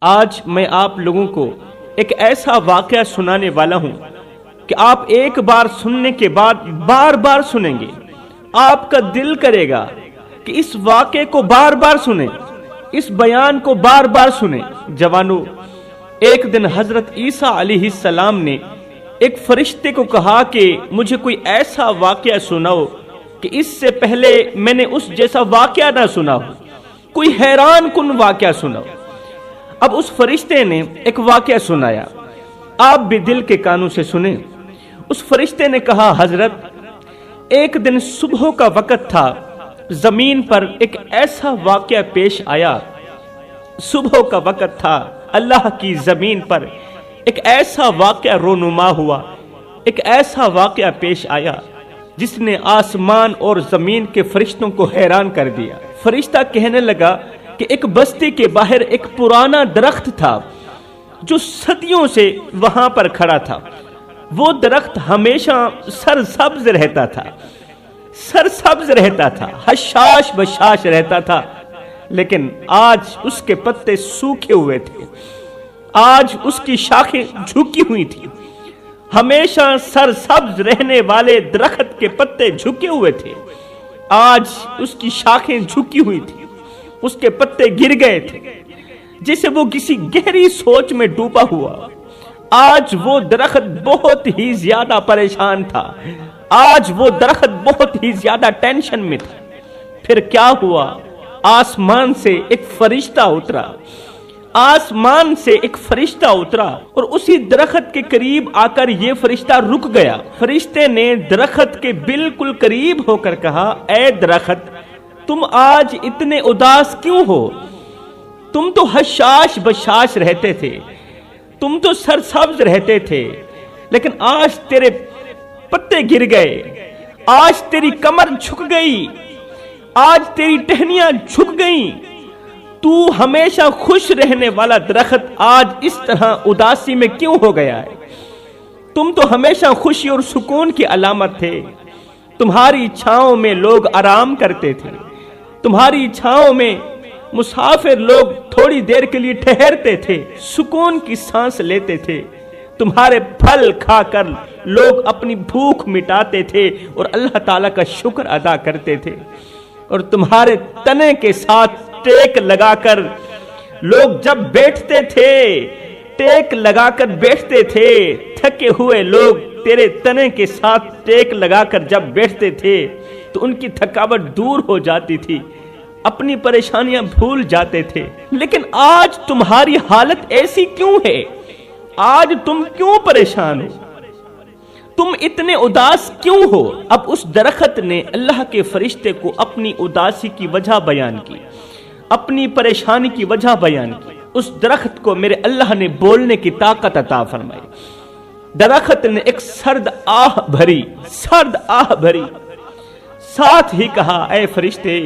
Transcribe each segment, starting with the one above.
آج میں آپ لوگوں کو ایک ایسا واقعہ سنانے والا ہوں کہ آپ ایک بار سننے کے بعد بار بار سنیں گے۔ آپ کا دل کرے گا کہ اس واقعے کو بار بار سنیں، اس بیان کو بار بار سنیں۔ جوانو، ایک دن حضرت عیسیٰ علیہ السلام نے ایک فرشتے کو کہا کہ مجھے کوئی ایسا واقعہ سناؤ کہ اس سے پہلے میں نے اس جیسا واقعہ نہ سنا ہو، کوئی حیران کن واقعہ سناؤ۔ اب اس فرشتے نے ایک واقعہ سنایا، آپ بھی دل کے کانوں سے سنیں۔ اس فرشتے نے کہا، حضرت ایک دن صبح کا وقت تھا، زمین پر ایک ایسا واقعہ پیش آیا۔ صبح کا وقت تھا، اللہ کی زمین پر ایک ایسا واقعہ رونما ہوا، ایک ایسا واقعہ پیش آیا جس نے آسمان اور زمین کے فرشتوں کو حیران کر دیا۔ فرشتہ کہنے لگا کہ ایک بستی کے باہر ایک پرانا درخت تھا جو صدیوں سے وہاں پر کھڑا تھا۔ وہ درخت ہمیشہ سرسبز رہتا تھا، سرسبز رہتا تھا، حشاش بشاش رہتا تھا، لیکن آج اس کے پتے سوکھے ہوئے تھے، آج اس کی شاخیں جھکی ہوئی تھی۔ ہمیشہ سرسبز رہنے والے درخت کے پتے جھکے ہوئے تھے، آج اس کی شاخیں جھکی ہوئی تھی، اس کے پتے گر گئے تھے، جیسے وہ کسی گہری سوچ میں ڈوبا ہوا۔ آج وہ درخت بہت ہی زیادہ پریشان تھا، آج وہ درخت بہت ہی زیادہ ٹینشن میں تھا۔ پھر کیا ہوا؟ آسمان سے ایک فرشتہ اترا، آسمان سے ایک فرشتہ اترا اور اسی درخت کے قریب آ کر یہ فرشتہ رک گیا۔ فرشتے نے درخت کے بالکل قریب ہو کر کہا، اے درخت، تم آج اتنے اداس کیوں ہو؟ تم تو حشاش بشاش رہتے تھے، تم تو سرسبز رہتے تھے، لیکن آج تیرے پتے گر گئے، آج تیری کمر جھک گئی، آج تیری ٹہنیاں جھک گئیں۔ تو ہمیشہ خوش رہنے والا درخت آج اس طرح اداسی میں کیوں ہو گیا ہے؟ تم تو ہمیشہ خوشی اور سکون کی علامت تھے، تمہاری چھاؤں میں لوگ آرام کرتے تھے، تمہاری چھاؤں میں مسافر لوگ تھوڑی دیر کے لیے ٹھہرتے تھے، سکون کی سانس لیتے تھے، تمہارے پھل کھا کر لوگ اپنی بھوک مٹاتے تھے اور اللہ تعالیٰ کا شکر ادا کرتے تھے، اور تمہارے تنے کے ساتھ ٹیک لگا کر لوگ جب بیٹھتے تھے، ٹیک لگا کر بیٹھتے تھے، تھکے ہوئے لوگ تیرے تنے کے ساتھ ٹیک لگا کر جب بیٹھتے تھے تو ان کی تھکاوٹ دور ہو جاتی تھی، اپنی پریشانیاں بھول جاتے تھے۔ لیکن آج تمہاری حالت ایسی کیوں ہے؟ آج تم کیوں پریشان ہو؟ تم اتنے اداس کیوں ہو؟ اب اس درخت نے اللہ کے فرشتے کو اپنی اداسی کی وجہ بیان کی، اپنی پریشانی کی وجہ بیان کی۔ اس درخت کو میرے اللہ نے بولنے کی طاقت عطا فرمائی۔ درخت نے ایک سرد آہ بھری، سرد آہ بھری، ساتھ ہی کہا، اے فرشتے،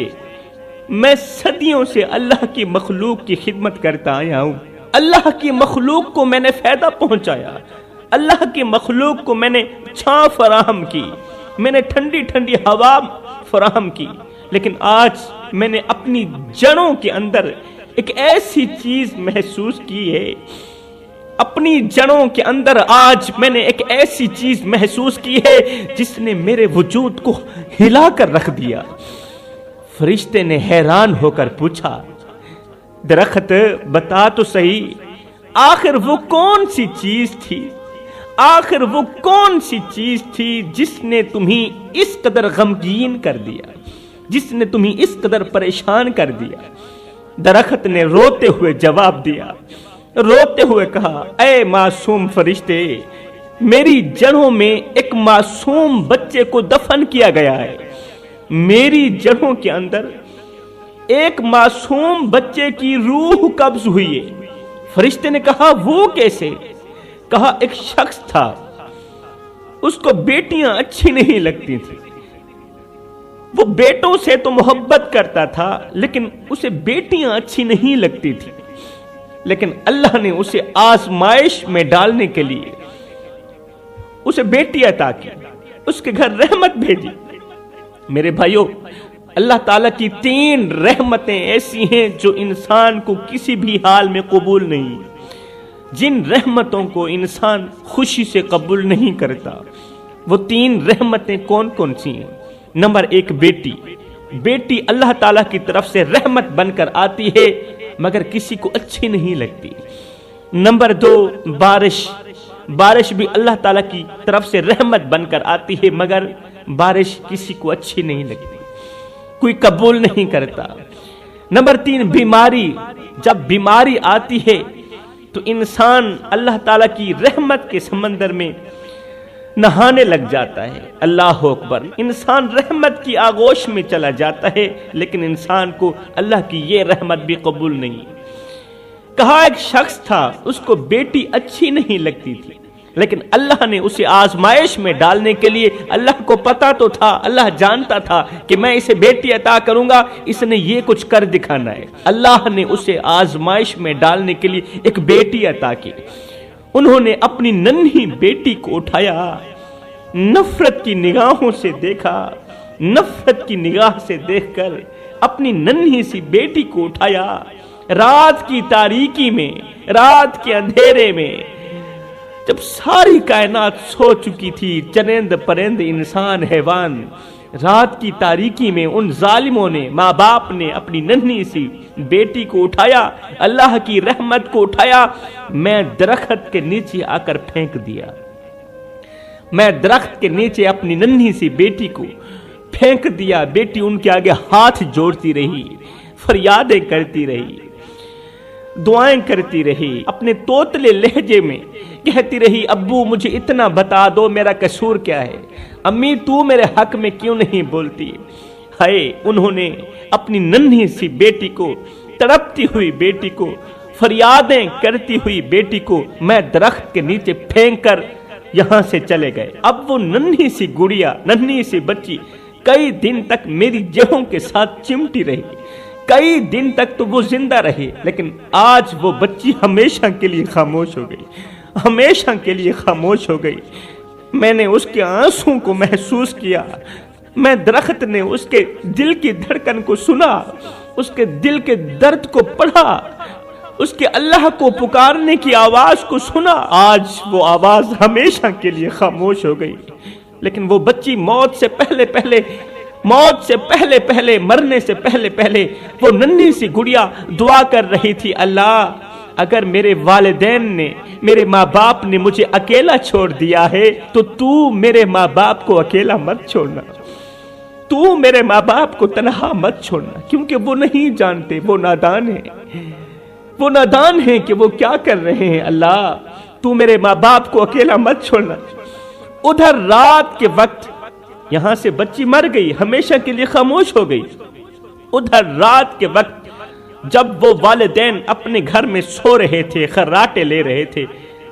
میں صدیوں سے اللہ کی مخلوق کی خدمت کرتا آیا ہوں، اللہ کی مخلوق کو میں نے فائدہ پہنچایا، اللہ کی مخلوق کو میں نے چھاں فراہم کی، میں نے ٹھنڈی ٹھنڈی ہوا فراہم کی، لیکن آج میں نے اپنی جڑوں کے اندر ایک ایسی چیز محسوس کی ہے، اپنی جڑوں کے اندر آج میں نے ایک ایسی چیز محسوس کی ہے جس نے میرے وجود کو ہلا کر رکھ دیا۔ فرشتے نے حیران ہو کر پوچھا، درخت بتا تو صحیح، آخر وہ کون سی چیز تھی؟ آخر وہ کون سی چیز تھی جس نے تمہیں اس قدر غمگین کر دیا، جس نے تمہیں اس قدر پریشان کر دیا؟ درخت نے روتے ہوئے جواب دیا، روتے ہوئے کہا، اے معصوم فرشتے، میری جڑوں میں ایک معصوم بچے کو دفن کیا گیا ہے، میری جڑوں کے اندر ایک معصوم بچے کی روح قبض ہوئی ہے۔ فرشتے نے کہا، وہ کیسے؟ کہا، ایک شخص تھا، اس کو بیٹیاں اچھی نہیں لگتی تھی، وہ بیٹوں سے تو محبت کرتا تھا لیکن اسے بیٹیاں اچھی نہیں لگتی تھی، لیکن اللہ نے اسے آزمائش میں ڈالنے کے لیے اسے بیٹی عطا کی، اس کے گھر رحمت بھیجی۔ میرے بھائیوں، اللہ تعالیٰ کی 3 رحمتیں ایسی ہیں جو انسان کو کسی بھی حال میں قبول نہیں، جن رحمتوں کو انسان خوشی سے قبول نہیں کرتا۔ وہ 3 رحمتیں کون کون سی ہیں؟ نمبر 1، بیٹی۔ بیٹی اللہ تعالیٰ کی طرف سے رحمت بن کر آتی ہے مگر کسی کو اچھی نہیں لگتی۔ نمبر 2، بارش۔ بارش بھی اللہ تعالیٰ کی طرف سے رحمت بن کر آتی ہے مگر بارش کسی کو اچھی نہیں لگتی، کوئی قبول نہیں کرتا۔ نمبر 3، بیماری۔ جب بیماری آتی ہے تو انسان اللہ تعالیٰ کی رحمت کے سمندر میں نہانے لگ جاتا ہے۔ اللہ اکبر، انسان رحمت کی آغوش میں چلا جاتا ہے لیکن انسان کو اللہ کی یہ رحمت بھی قبول نہیں۔ کہا ایک شخص تھا، اس کو بیٹی اچھی نہیں لگتی تھی لیکن اللہ نے اسے آزمائش میں ڈالنے کے لیے، اللہ کو پتا تو تھا، اللہ جانتا تھا کہ میں اسے بیٹی عطا کروں گا، اس نے یہ کچھ کر دکھانا ہے۔ اللہ نے اسے آزمائش میں ڈالنے کے لیے ایک بیٹی عطا کی۔ انہوں نے اپنی ننھی بیٹی کو اٹھایا، نفرت کی نگاہوں سے دیکھا، نفرت کی نگاہ سے دیکھ کر اپنی ننھی سی بیٹی کو اٹھایا، رات کی تاریکی میں، رات کے اندھیرے میں، جب ساری کائنات سو چکی تھی، چرند پرند انسان حیوان، رات کی تاریکی میں ان ظالموں نے، ماں باپ نے اپنی ننھی سی بیٹی کو اٹھایا، اللہ کی رحمت کو اٹھایا، میں درخت کے نیچے آ کر پھینک دیا۔ میں درخت کے نیچے اپنی ننھی سی بیٹی کو پھینک دیا۔ بیٹی ان کے آگے ہاتھ جوڑتی رہی، فریادیں کرتی رہی، دعائیں کرتی رہی، اپنے توتلے لہجے میں کہتی رہی، ابو مجھے اتنا بتا دو میرا قصور کیا ہے، امی تو میرے حق میں کیوں نہیں بولتی۔ ہائے، انہوں نے اپنی ننھی سی بیٹی کو، تڑپتی ہوئی بیٹی کو، فریادیں کرتی ہوئی بیٹی کو میں درخت کے نیچے پھینک کر یہاں سے چلے گئے۔ اب وہ ننھی سی گڑیا، ننھی سی بچی کئی دن تک میری جہوں کے ساتھ چمٹی رہی، کئی دن تک تو وہ زندہ رہی، لیکن آج وہ بچی ہمیشہ کے لیے خاموش ہو گئی، ہمیشہ کے لیے خاموش ہو گئی۔ میں نے اس کے آنسوں کو محسوس کیا، میں درخت نے اس کے دل کی دھڑکن کو سنا، اس کے دل کے درد کو پڑھا، اس کے اللہ کو پکارنے کی آواز کو سنا۔ آج وہ آواز ہمیشہ کے لیے خاموش ہو گئی، لیکن وہ بچی موت سے پہلے پہلے مرنے سے پہلے وہ ننھی سی گڑیا دعا کر رہی تھی، اللہ اگر میرے والدین نے، میرے ماں باپ نے مجھے اکیلا چھوڑ دیا ہے تو میرے ماں باپ کو اکیلا مت چھوڑنا، تو میرے ماں باپ کو تنہا مت چھوڑنا، کیونکہ وہ نہیں جانتے، وہ نادان ہیں، وہ نادان ہیں کہ وہ کیا کر رہے ہیں۔ اللہ تو میرے ماں باپ کو اکیلا مت چھوڑنا۔ ادھر رات کے وقت یہاں سے بچی مر گئی، ہمیشہ کے لیے خاموش ہو گئی۔ ادھر رات کے وقت جب وہ والدین اپنے گھر میں سو رہے تھے، خراٹے لے رہے تھے،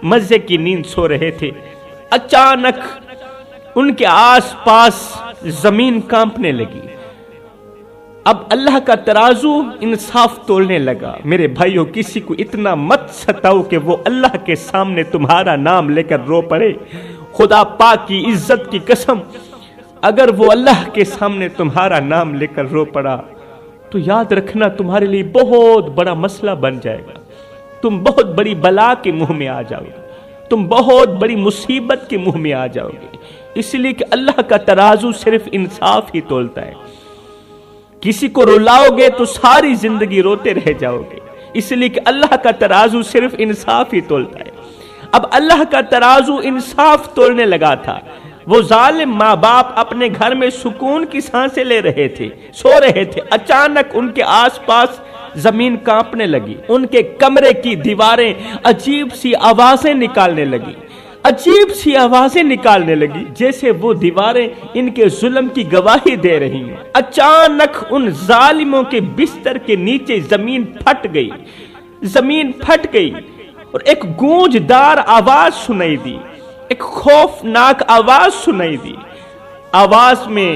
مزے کی نیند سو رہے تھے، اچانک ان کے آس پاس زمین کانپنے لگی۔ اب اللہ کا ترازو انصاف تولنے لگا۔ میرے بھائیوں، کسی کو اتنا مت ستاؤ کہ وہ اللہ کے سامنے تمہارا نام لے کر رو پڑے۔ خدا پاک کی عزت کی قسم، اگر وہ اللہ کے سامنے تمہارا نام لے کر رو پڑا تو یاد رکھنا تمہارے لیے بہت بڑا مسئلہ بن جائے گا، تم بہت بڑی بلا کے منہ میں آ جاؤ گے، تم بہت بڑی مصیبت کے منہ میں آ جاؤ گے، اس لیے کہ اللہ کا ترازو صرف انصاف ہی تولتا ہے۔ کسی کو رلاؤ گے تو ساری زندگی روتے رہ جاؤ گے، اس لیے کہ اللہ کا ترازو صرف انصاف ہی تولتا ہے۔ اب اللہ کا ترازو انصاف تولنے لگا تھا۔ وہ ظالم ماں باپ اپنے گھر میں سکون کی سانسیں لے رہے تھے، سو رہے تھے، اچانک ان کے آس پاس زمین کانپنے لگی، ان کے کمرے کی دیواریں عجیب سی آوازیں نکالنے لگی، عجیب سی آوازیں نکالنے لگی، جیسے وہ دیواریں ان کے ظلم کی گواہی دے رہی ہیں۔ اچانک ان ظالموں کے بستر کے نیچے زمین پھٹ گئی، زمین پھٹ گئی اور ایک گونجدار آواز سنائی دی، ایک خوفناک آواز سنائی دی۔ آواز میں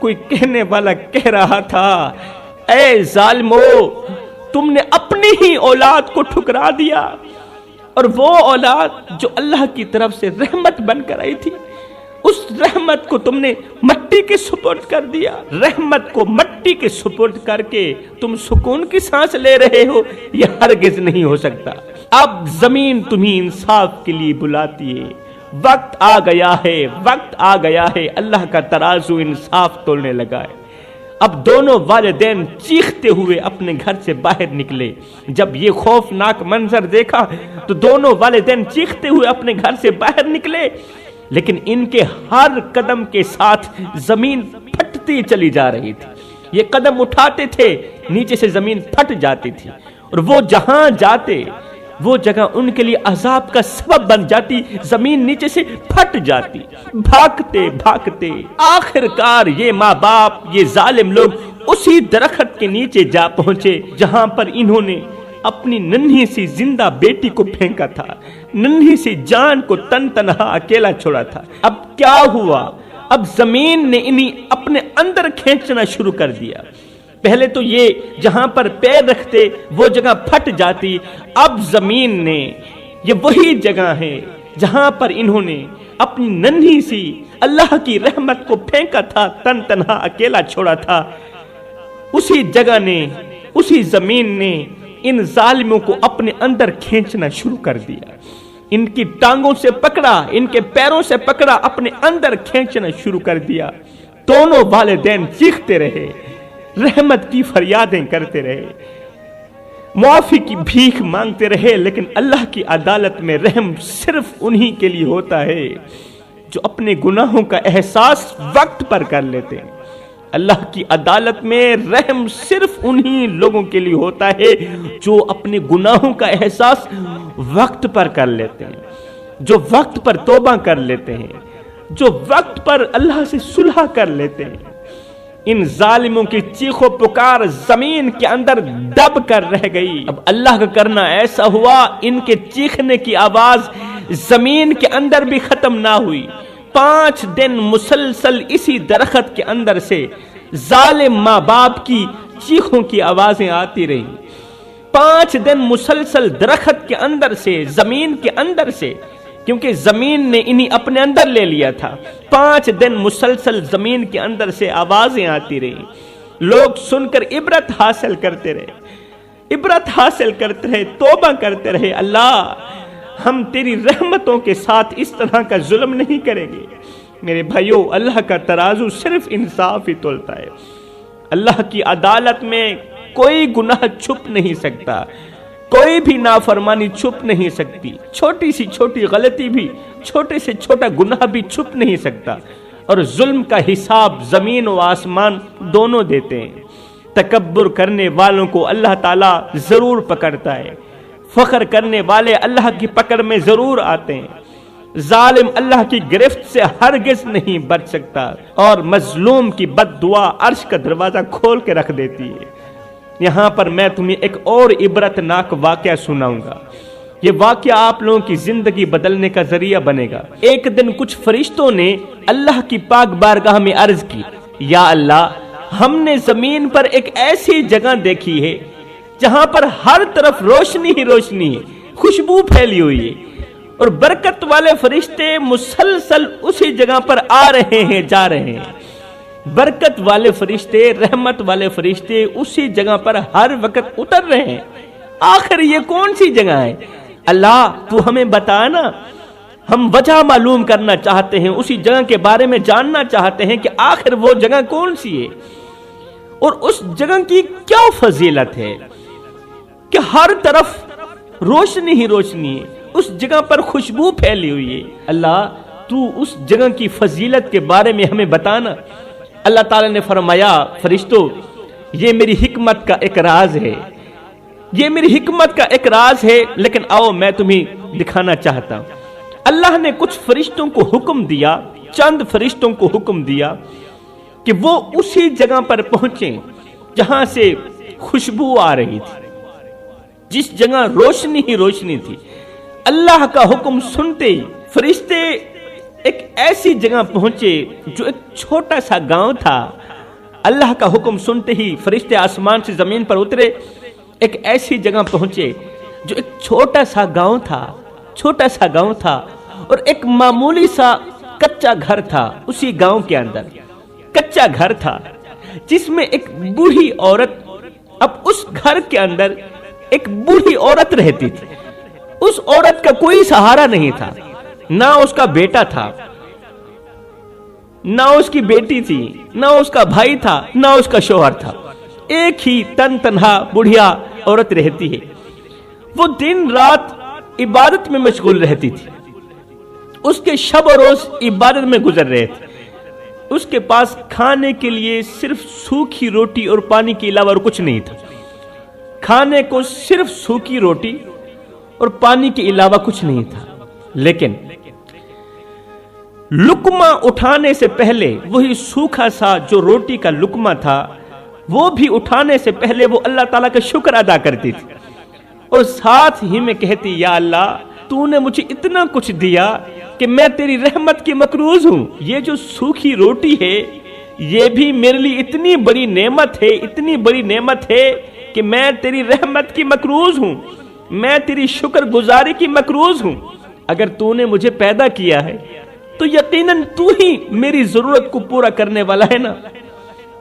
کوئی کہنے والا کہہ رہا تھا، اے ظالمو، تم نے اپنی ہی اولاد کو ٹھکرا دیا، اور وہ اولاد جو اللہ کی طرف سے رحمت بن کر آئی تھی، اس اس رحمت کو تم نے مٹی کے سپرد کر دیا. رحمت کو مٹی کے سپرد کر کے تم سکون کی سانس لے رہے ہو, یہ ہرگز نہیں ہو سکتا. اب زمین تمہیں انصاف کے لیے بلاتی ہے. وقت آ گیا ہے, وقت آ گیا ہے. اللہ کا ترازو انصاف تولنے لگا ہے. اب دونوں والدین چیختے ہوئے اپنے گھر سے باہر نکلے. جب یہ خوفناک منظر دیکھا تو دونوں والدین چیختے ہوئے اپنے گھر سے باہر نکلے, لیکن ان کے ہر قدم کے ساتھ زمین پھٹتی چلی جا رہی تھی. یہ قدم اٹھاتے تھے, نیچے سے زمین پھٹ جاتی تھی, اور وہ جہاں جاتے وہ جگہ ان کے لیے عذاب کا سبب بن جاتی. زمین نیچے سے پھٹ جاتی. بھاگتے بھاگتے آخر کار یہ ماں باپ, یہ ظالم لوگ اسی درخت کے نیچے جا پہنچے جہاں پر انہوں نے اپنی ننھی سی زندہ بیٹی کو پھینکا تھا, ننھی سی جان کو تن تنہا اکیلا چھوڑا تھا. اب کیا ہوا؟ اب زمین نے انہیں اپنے اندر کھینچنا شروع کر دیا. پہلے تو یہ جہاں پر پیر رکھتے وہ جگہ پھٹ جاتی. اب زمین نے, یہ وہی جگہ ہے جہاں پر انہوں نے اپنی ننھی سی اللہ کی رحمت کو پھینکا تھا, تن تنہا اکیلا چھوڑا تھا, اسی جگہ نے, اسی زمین نے ان ظالموں کو اپنے اندر کھینچنا شروع کر دیا. ان کی ٹانگوں سے پکڑا, ان کے پیروں سے پکڑا, اپنے اندر کھینچنا شروع کر دیا. دونوں والدین چیختے رہے, رحمت کی فریادیں کرتے رہے, معافی کی بھیک مانگتے رہے, لیکن اللہ کی عدالت میں رحم صرف انہی کے لیے ہوتا ہے جو اپنے گناہوں کا احساس وقت پر کر لیتے ہیں. اللہ کی عدالت میں رحم صرف انہی لوگوں کے لیے ہوتا ہے جو اپنے گناہوں کا احساس وقت پر کر لیتے ہیں, جو وقت پر توبہ کر لیتے ہیں, جو وقت پر اللہ سے صلح کر لیتے ہیں. ان ظالموں کی چیخ و پکار زمین کے اندر دب کر رہ گئی. اب اللہ کا کرنا ایسا ہوا, ان کے چیخنے کی آواز زمین کے اندر بھی ختم نہ ہوئی. 5 دن مسلسل اسی درخت کے اندر سے ظالم ماں باپ کی چیخوں کی آوازیں آتی رہی. 5 دن مسلسل درخت کے اندر سے, زمین کے اندر سے, کیونکہ زمین نے انہیں اپنے اندر لے لیا تھا. 5 دن مسلسل زمین کے اندر سے آوازیں آتی رہی. لوگ سن کر عبرت حاصل کرتے رہے, عبرت حاصل کرتے رہے, توبہ کرتے رہے. اللہ, ہم تیری رحمتوں کے ساتھ اس طرح کا ظلم نہیں کریں گے. میرے بھائیو, اللہ کا ترازو صرف انصاف ہی تولتا ہے. اللہ کی عدالت میں کوئی گناہ چھپ نہیں سکتا, کوئی بھی نافرمانی چھپ نہیں سکتی. چھوٹی سی چھوٹی غلطی بھی, چھوٹے سے چھوٹا گناہ بھی چھپ نہیں سکتا. اور ظلم کا حساب زمین و آسمان دونوں دیتے ہیں. تکبر کرنے والوں کو اللہ تعالیٰ ضرور پکڑتا ہے. فخر کرنے والے اللہ کی پکڑ میں ضرور آتے ہیں. ظالم اللہ کی گرفت سے ہرگز نہیں بچ سکتا, اور مظلوم کی بد دعا عرش کا دروازہ کھول کے رکھ دیتی ہے. یہاں پر میں تمہیں ایک اور عبرتناک واقعہ سناؤں گا. یہ واقعہ آپ لوگوں کی زندگی بدلنے کا ذریعہ بنے گا. ایک دن کچھ فرشتوں نے اللہ کی پاک بارگاہ میں عرض کی, یا اللہ, ہم نے زمین پر ایک ایسی جگہ دیکھی ہے جہاں پر ہر طرف روشنی ہی روشنی ہے, خوشبو پھیلی ہوئی ہے, اور برکت والے فرشتے مسلسل اسی جگہ پر آ رہے ہیں, جا رہے ہیں. برکت والے فرشتے, رحمت والے فرشتے اسی جگہ پر ہر وقت اتر رہے ہیں. آخر یہ کون سی جگہ ہے؟ اللہ, تو ہمیں بتانا, ہم وجہ معلوم کرنا چاہتے ہیں, اسی جگہ کے بارے میں جاننا چاہتے ہیں کہ آخر وہ جگہ کون سی ہے, اور اس جگہ کی کیا فضیلت ہے کہ ہر طرف روشنی ہی روشنی ہے, اس جگہ پر خوشبو پھیلی ہوئی ہے. اللہ, تو اس جگہ کی فضیلت کے بارے میں ہمیں بتانا. اللہ تعالیٰ نے فرمایا, فرشتوں, یہ میری حکمت کا ایک راز ہے, یہ میری حکمت کا ایک راز ہے, لیکن آؤ میں تمہیں دکھانا چاہتا ہوں. اللہ نے کچھ فرشتوں کو حکم دیا, چند فرشتوں کو حکم دیا کہ وہ اسی جگہ پر پہنچیں جہاں سے خوشبو آ رہی تھی, جس جگہ روشنی ہی روشنی تھی. اللہ کا حکم سنتے ہی فرشتے ایک ایسی جگہ پہنچے جو ایک چھوٹا سا گاؤں تھا. اللہ کا حکم سنتے ہی فرشتے آسمان سے زمین پر اترے, ایک ایسی جگہ پہنچے جو ایک چھوٹا سا گاؤں تھا, چھوٹا سا گاؤں تھا, اور ایک معمولی سا کچا گھر تھا اسی گاؤں کے اندر، کچا گھر تھا جس میں ایک بوڑھی عورت، اب اس گھر کے اندر ایک بوڑھی عورت رہتی تھی۔ اس عورت کا کوئی سہارا نہیں تھا، نہ اس کا بیٹا تھا، نہ اس کی بیٹی تھی، نہ اس کا بھائی تھا، نہ اس کا شوہر تھا، ایک ہی تنہا بڑھیا عورت رہتی ہے۔ وہ دن رات عبادت میں مشغول رہتی تھی، اس کے شب و روز عبادت میں گزر رہے تھے۔ اس کے پاس کھانے کے لیے صرف سوکھی روٹی اور پانی کے علاوہ اور کچھ نہیں تھا، کھانے کو صرف سوکھی روٹی اور پانی کے علاوہ کچھ نہیں تھا۔ لیکن لقمہ اٹھانے سے پہلے وہی سوکھا سا جو روٹی کا لقمہ تھا، وہ بھی اٹھانے سے پہلے وہ اللہ تعالیٰ کا شکر ادا کرتی تھی، اور ساتھ ہی میں کہتی، یا اللہ تو نے مجھے اتنا کچھ دیا کہ میں تیری رحمت کی مقروض ہوں۔ یہ جو سوکھی روٹی ہے یہ بھی میرے لیے اتنی بڑی نعمت ہے، اتنی بڑی نعمت ہے کہ میں تیری رحمت کی مقروض ہوں، میں تیری شکر گزاری کی مقروض ہوں۔ اگر تو نے مجھے پیدا کیا ہے تو یقیناً تو ہی میری ضرورت کو پورا کرنے والا ہے نا۔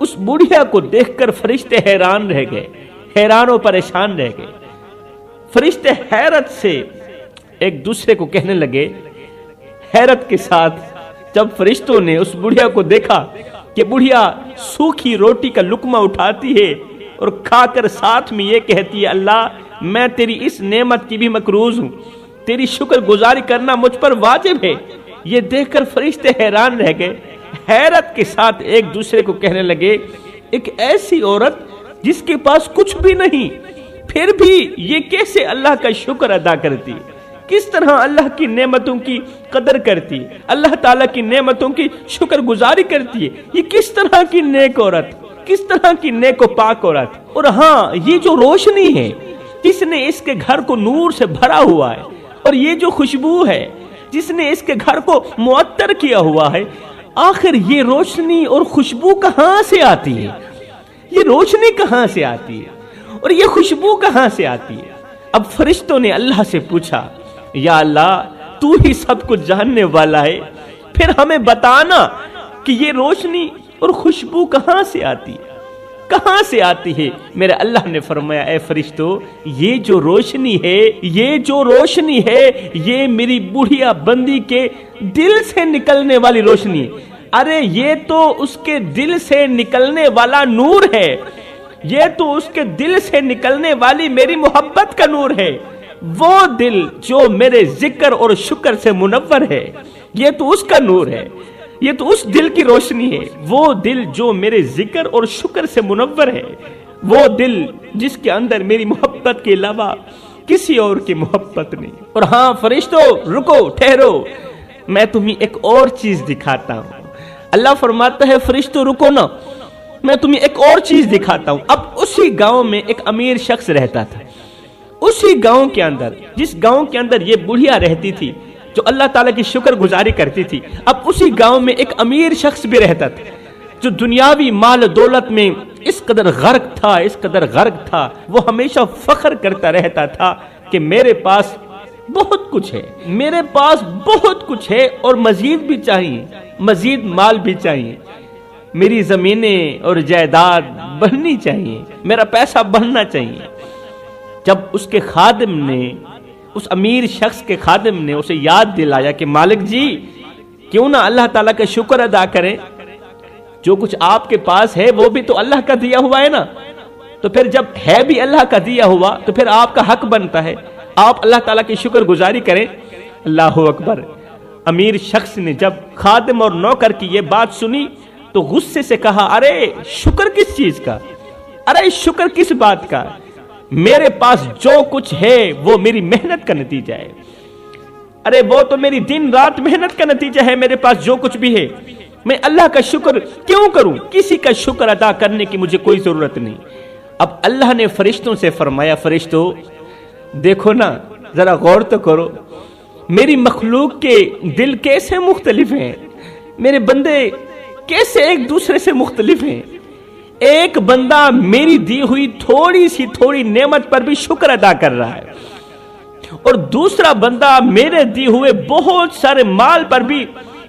اس بڑھیا کو دیکھ کر فرشتے حیران رہ گئے، حیران و پریشان رہ گئے۔ فرشتے حیرت سے ایک دوسرے کو کہنے لگے، حیرت کے ساتھ جب فرشتوں نے اس بڑھیا کو دیکھا کہ بڑھیا سوکھی روٹی کا لقمہ اٹھاتی ہے اور کھا کر ساتھ میں یہ کہتی ہے، اللہ میں تیری اس نعمت کی بھی مقروض ہوں، تیری شکر گزاری کرنا مجھ پر واجب ہے، یہ دیکھ کر فرشتے حیران رہ گئے۔ حیرت کے ساتھ ایک دوسرے کو کہنے لگے، ایک ایسی عورت جس کے پاس کچھ بھی نہیں پھر بھی یہ کیسے اللہ کا شکر ادا کرتی، کس طرح اللہ کی نعمتوں کی قدر کرتی، اللہ تعالیٰ کی نعمتوں کی شکر گزاری کرتی ہے، یہ کس طرح کی نیک عورت، کس طرح کی نیک و پاک عورت۔ اور ہاں یہ جو روشنی ہے جس نے اس کے گھر کو نور سے بھرا ہوا ہے، اور یہ جو خوشبو ہے جس نے اس کے گھر کو معطر کیا ہوا ہے، آخر یہ روشنی اور خوشبو کہاں سے آتی ہے؟ یہ روشنی کہاں سے آتی ہے اور یہ خوشبو کہاں سے آتی ہے؟ اب فرشتوں نے اللہ سے پوچھا، یا اللہ تو ہی سب کچھ جاننے والا ہے، پھر ہمیں بتانا کہ یہ روشنی اور خوشبو کہاں سے آتی ہے، کہاں سے آتی ہے؟ میرے اللہ نے فرمایا، اے فرشتو یہ جو روشنی ہے، یہ جو روشنی ہے، یہ میری بڑھیا بندی کے دل سے نکلنے والی روشنی ہے۔ ارے یہ تو اس کے دل سے نکلنے والا نور ہے، یہ تو اس کے دل سے نکلنے والی میری محبت کا نور ہے، وہ دل جو میرے ذکر اور شکر سے منور ہے، یہ تو اس کا نور ہے، یہ تو اس دل کی روشنی ہے، وہ دل جو میرے ذکر اور شکر سے منور ہے، وہ دل جس کے اندر میری محبت کے علاوہ کسی اور کی محبت نہیں۔ اور ہاں فرشتو رکو، ٹھہرو، میں تمہیں ایک اور چیز دکھاتا ہوں۔ اللہ فرماتا ہے، فرشتو رکو نا، میں تمہیں ایک اور چیز دکھاتا ہوں۔ اب اسی گاؤں میں ایک امیر شخص رہتا تھا، اسی گاؤں کے اندر، جس گاؤں کے اندر یہ بڑھیا رہتی تھی جو اللہ تعالیٰ کی شکر گزاری کرتی تھی، اب اسی گاؤں میں ایک امیر شخص بھی رہتا تھا جو دنیاوی مال و دولت میں اس قدر غرق تھا، اس قدر غرق تھا، وہ ہمیشہ فخر کرتا رہتا تھا کہ میرے پاس بہت کچھ ہے، میرے پاس بہت کچھ ہے اور مزید بھی چاہیے، مزید مال بھی چاہیے، میری زمینیں اور جائیداد بڑھنی چاہیے، میرا پیسہ بڑھنا چاہیے۔ جب اس کے خادم نے، اس امیر شخص کے خادم نے اسے یاد دلایا کہ مالک جی کیوں نہ اللہ تعالیٰ کا شکر ادا کریں، جو کچھ آپ کے پاس ہے وہ بھی تو اللہ کا دیا ہوا ہے نا، تو پھر جب ہے بھی اللہ کا دیا ہوا تو پھر آپ کا حق بنتا ہے آپ اللہ تعالیٰ کی شکر گزاری کریں۔ اللہ اکبر۔ امیر شخص نے جب خادم اور نوکر کی یہ بات سنی تو غصے سے کہا، ارے شکر کس چیز کا، ارے شکر کس بات کا، میرے پاس جو کچھ ہے وہ میری محنت کا نتیجہ ہے، ارے وہ تو میری دن رات محنت کا نتیجہ ہے، میرے پاس جو کچھ بھی ہے میں اللہ کا شکر کیوں کروں، کسی کا شکر ادا کرنے کی مجھے کوئی ضرورت نہیں۔ اب اللہ نے فرشتوں سے فرمایا، فرشتوں دیکھو نا، ذرا غور تو کرو، میری مخلوق کے دل کیسے مختلف ہیں، میرے بندے کیسے ایک دوسرے سے مختلف ہیں۔ ایک بندہ میری دی ہوئی تھوڑی نعمت پر بھی شکر ادا کر رہا ہے، اور دوسرا بندہ میرے دی ہوئے بہت سارے مال پر بھی